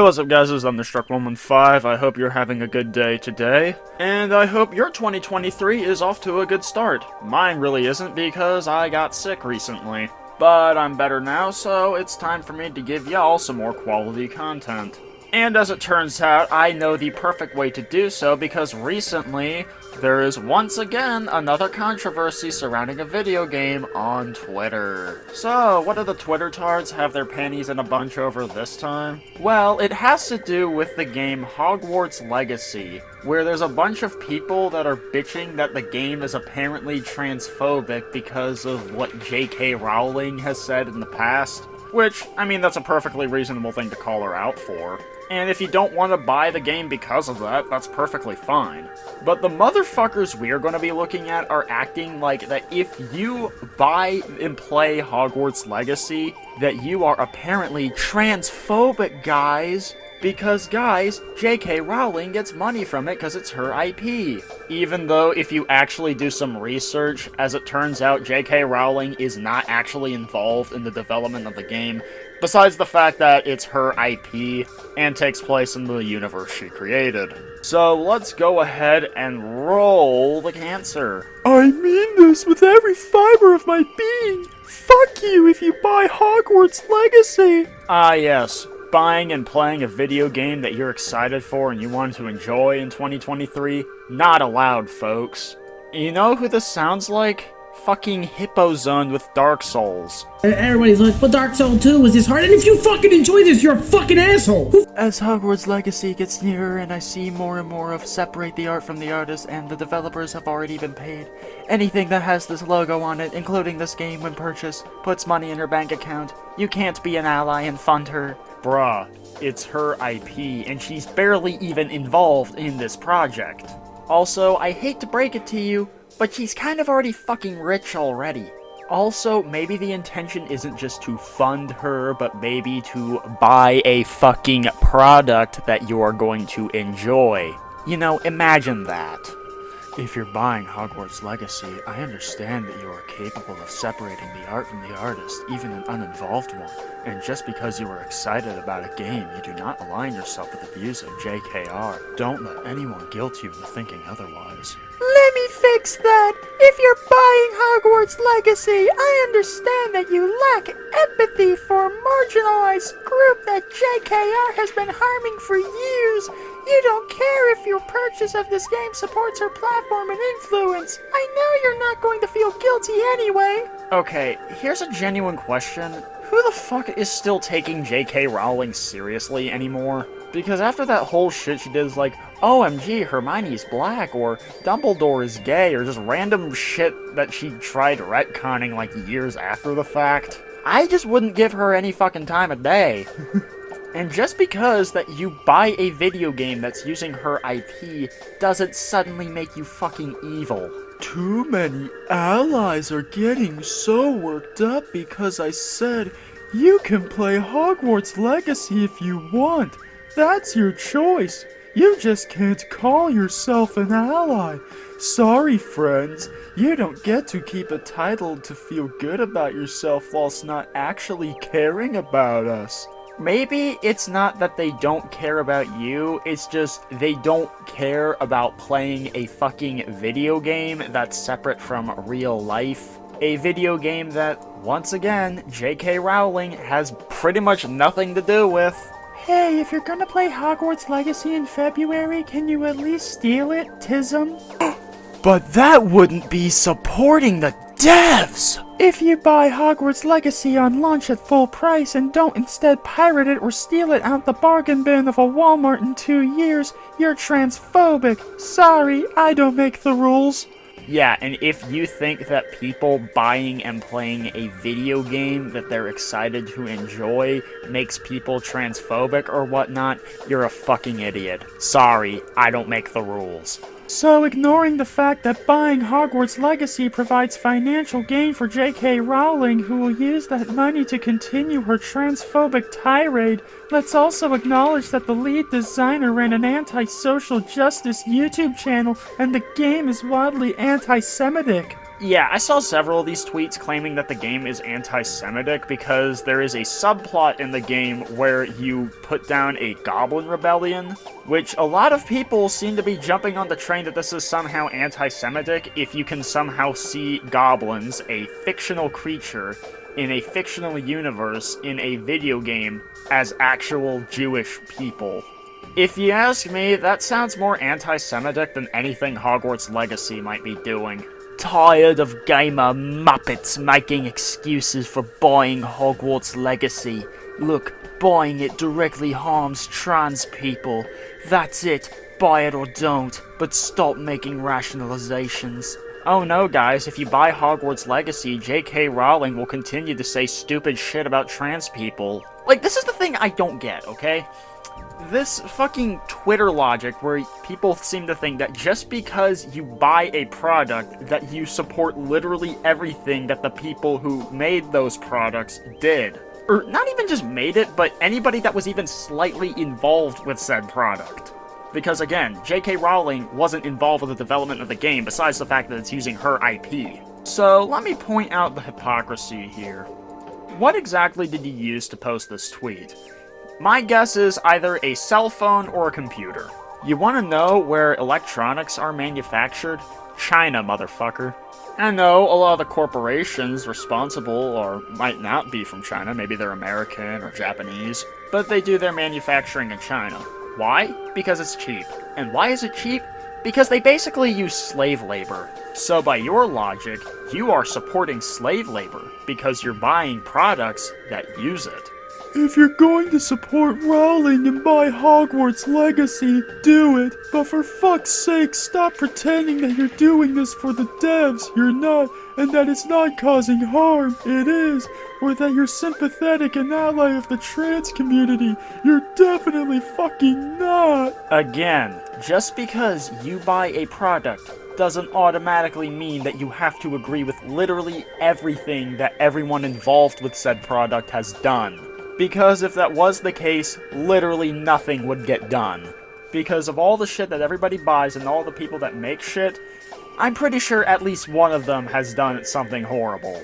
what's up guys, it's Thunderstruck115. I hope you're having a good day today, and I hope your 2023 is off to a good start. Mine really isn't because I got sick recently. But I'm better now, so it's time for me to give y'all some more quality content. And as it turns out, I know the perfect way to do so because recently, there is once again another controversy surrounding a video game on Twitter. So, what do the Twitter tards have their panties in a bunch over this time? Well, it has to do with the game Hogwarts Legacy, where there's a bunch of people that are bitching that the game is apparently transphobic because of what JK Rowling has said in the past. Which, I mean, that's a perfectly reasonable thing to call her out for. And if you don't want to buy the game because of that, that's perfectly fine. But the motherfuckers we are going to be looking at are acting like that if you buy and play Hogwarts Legacy, that you are apparently transphobic, guys. Because, guys, JK Rowling gets money from it because it's her IP. Even though, if you actually do some research, as it turns out, JK Rowling is not actually involved in the development of the game, besides the fact that it's her IP and takes place in the universe she created. So, let's go ahead and roll the cancer. I mean this with every fiber of my being. Fuck you if you buy Hogwarts Legacy. Ah, yes. Buying and playing a video game that you're excited for and you want to enjoy in 2023, not allowed, folks. You know who this sounds like? Fucking Hippozone with Dark Souls. Everybody's like, but Dark Souls 2 was this hard, and if you fucking enjoy this, you're a fucking asshole! As Hogwarts Legacy gets nearer and I see more and more of separate the art from the artist, and the developers have already been paid, anything that has this logo on it, including this game when purchased, puts money in her bank account. You can't be an ally and fund her. Bruh, it's her IP, and she's barely even involved in this project. Also, I hate to break it to you, but she's kind of already fucking rich already. Also, maybe the intention isn't just to fund her, but maybe to buy a fucking product that you are going to enjoy. You know, imagine that. If you're buying Hogwarts Legacy, I understand that you are capable of separating the art from the artist, even an uninvolved one. And just because you are excited about a game, you do not align yourself with the views of JKR. Don't let anyone guilt you into thinking otherwise. Let me fix that! If you're buying Hogwarts Legacy, I understand that you lack empathy for a marginalized group that JKR has been harming for years. You don't care if your purchase of this game supports her platform and influence. I know you're not going to feel guilty anyway. Okay, here's a genuine question. Who the fuck is still taking JK Rowling seriously anymore? Because after that whole shit she did is like, OMG, Hermione's black, or Dumbledore is gay, or just random shit that she tried retconning like years after the fact, I just wouldn't give her any fucking time of day. And just because that you buy a video game that's using her IP doesn't suddenly make you fucking evil. Too many allies are getting so worked up because I said you can play Hogwarts Legacy if you want. That's your choice. You just can't call yourself an ally. Sorry, friends. You don't get to keep a title to feel good about yourself whilst not actually caring about us. Maybe it's not that they don't care about you, it's just they don't care about playing a fucking video game that's separate from real life. A video game that, once again, JK Rowling has pretty much nothing to do with. Hey, if you're gonna play Hogwarts Legacy in February, can you at least steal it, Tism? But that wouldn't be supporting the devs! If you buy Hogwarts Legacy on launch at full price and don't instead pirate it or steal it out the bargain bin of a Walmart in 2 years, you're transphobic. Sorry, I don't make the rules. Yeah, and if you think that people buying and playing a video game that they're excited to enjoy makes people transphobic or whatnot, you're a fucking idiot. Sorry, I don't make the rules. So, ignoring the fact that buying Hogwarts Legacy provides financial gain for JK Rowling, who will use that money to continue her transphobic tirade, let's also acknowledge that the lead designer ran an anti-social justice YouTube channel, and the game is wildly anti-Semitic. Yeah, I saw several of these tweets claiming that the game is anti-Semitic because there is a subplot in the game where you put down a goblin rebellion, which a lot of people seem to be jumping on the train that this is somehow anti-Semitic if you can somehow see goblins, a fictional creature, in a fictional universe in a video game, as actual Jewish people. If you ask me, that sounds more anti-Semitic than anything Hogwarts Legacy might be doing. Tired of gamer muppets making excuses for buying Hogwarts Legacy. Look, buying it directly harms trans people. That's it, buy it or don't, but stop making rationalizations. Oh no guys, if you buy Hogwarts Legacy, JK Rowling will continue to say stupid shit about trans people. Like, this is the thing I don't get, okay? This fucking Twitter logic where people seem to think that just because you buy a product that you support literally everything that the people who made those products did. Or not even just made it, but anybody that was even slightly involved with said product. Because again, JK Rowling wasn't involved with the development of the game besides the fact that it's using her IP. So let me point out the hypocrisy here. What exactly did you use to post this tweet? My guess is either a cell phone or a computer. You want to know where electronics are manufactured? China, motherfucker. I know a lot of the corporations responsible or might not be from China, maybe they're American or Japanese, but they do their manufacturing in China. Why? Because it's cheap. And why is it cheap? Because they basically use slave labor. So by your logic, you are supporting slave labor because you're buying products that use it. If you're going to support Rowling and buy Hogwarts Legacy, do it. But for fuck's sake, stop pretending that you're doing this for the devs. You're not, and that it's not causing harm. It is. Or that you're sympathetic and ally of the trans community. You're definitely fucking not. Again, just because you buy a product doesn't automatically mean that you have to agree with literally everything that everyone involved with said product has done. Because if that was the case, literally nothing would get done. Because of all the shit that everybody buys and all the people that make shit, I'm pretty sure at least one of them has done something horrible.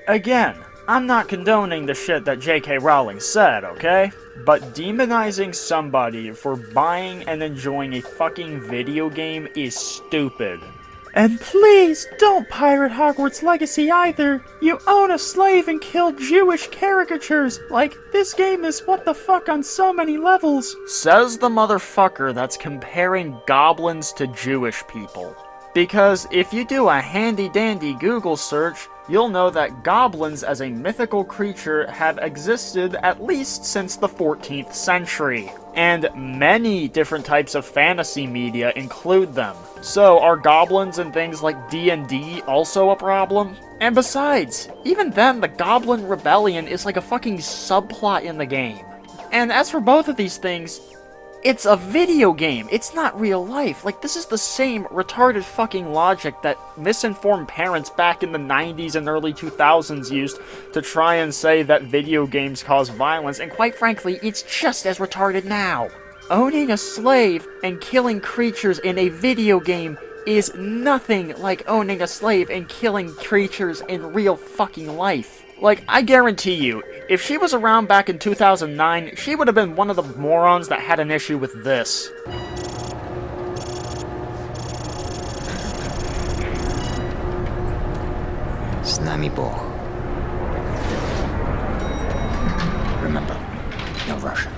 Again, I'm not condoning the shit that JK Rowling said, okay? But demonizing somebody for buying and enjoying a fucking video game is stupid. And please, don't pirate Hogwarts Legacy either! You own a slave and kill Jewish caricatures! Like, this game is what the fuck on so many levels! Says the motherfucker that's comparing goblins to Jewish people. Because if you do a handy-dandy Google search, you'll know that goblins as a mythical creature have existed at least since the 14th century. And many different types of fantasy media include them. So are goblins and things like D&D also a problem? And besides, even then the Goblin Rebellion is like a fucking subplot in the game. And as for both of these things, it's a video game, it's not real life. Like, this is the same retarded fucking logic that misinformed parents back in the 90s and early 2000s used to try and say that video games cause violence, and quite frankly, it's just as retarded now. Owning a slave and killing creatures in a video game is nothing like owning a slave and killing creatures in real fucking life. Like, I guarantee you, if she was around back in 2009, she would have been one of the morons that had an issue with this. Znami Bog. Remember, no Russian.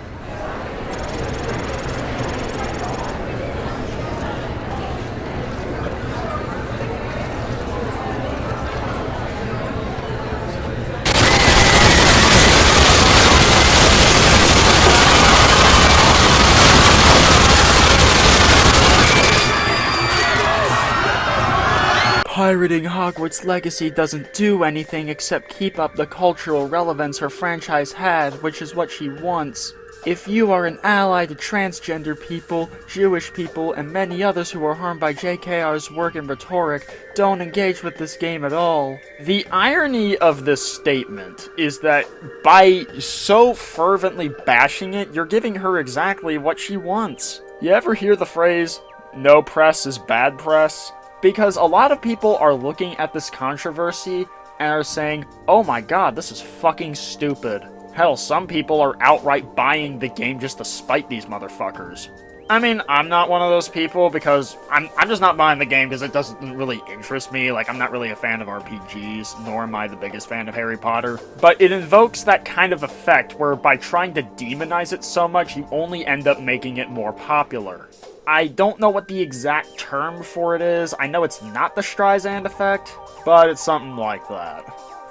Pirating Hogwarts Legacy doesn't do anything except keep up the cultural relevance her franchise had, which is what she wants. If you are an ally to transgender people, Jewish people, and many others who are harmed by JKR's work and rhetoric, don't engage with this game at all. The irony of this statement is that by so fervently bashing it, you're giving her exactly what she wants. You ever hear the phrase, "no press is bad press"? Because a lot of people are looking at this controversy and are saying, oh my god, this is fucking stupid. Hell, some people are outright buying the game just to spite these motherfuckers. I mean, I'm not one of those people because I'm just not buying the game because it doesn't really interest me. Like, I'm not really a fan of RPGs, nor am I the biggest fan of Harry Potter. But it invokes that kind of effect where by trying to demonize it so much, you only end up making it more popular. I don't know what the exact term for it is. I know it's not the Streisand effect, but it's something like that.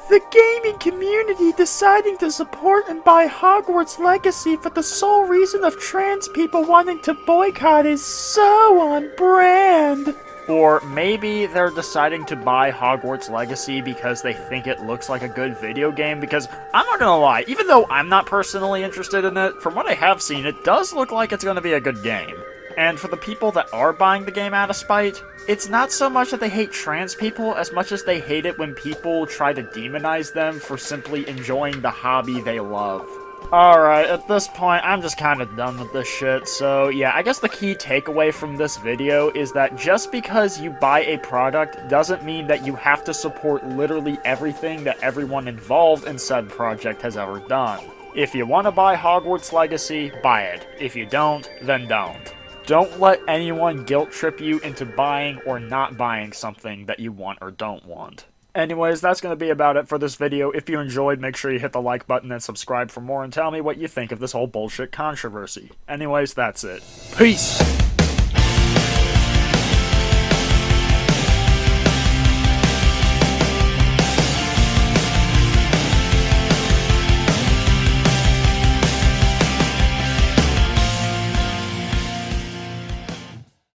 The gaming community deciding to support and buy Hogwarts Legacy for the sole reason of trans people wanting to boycott is so on brand. Or maybe they're deciding to buy Hogwarts Legacy because they think it looks like a good video game, because I'm not gonna lie, even though I'm not personally interested in it, from what I have seen, it does look like it's gonna be a good game. And for the people that are buying the game out of spite, it's not so much that they hate trans people as much as they hate it when people try to demonize them for simply enjoying the hobby they love. Alright, at this point, I'm just kind of done with this shit, so yeah, I guess the key takeaway from this video is that just because you buy a product doesn't mean that you have to support literally everything that everyone involved in said project has ever done. If you want to buy Hogwarts Legacy, buy it. If you don't, then don't. Don't let anyone guilt trip you into buying or not buying something that you want or don't want. Anyways, that's going to be about it for this video. If you enjoyed, make sure you hit the like button and subscribe for more and tell me what you think of this whole bullshit controversy. Anyways, that's it. Peace!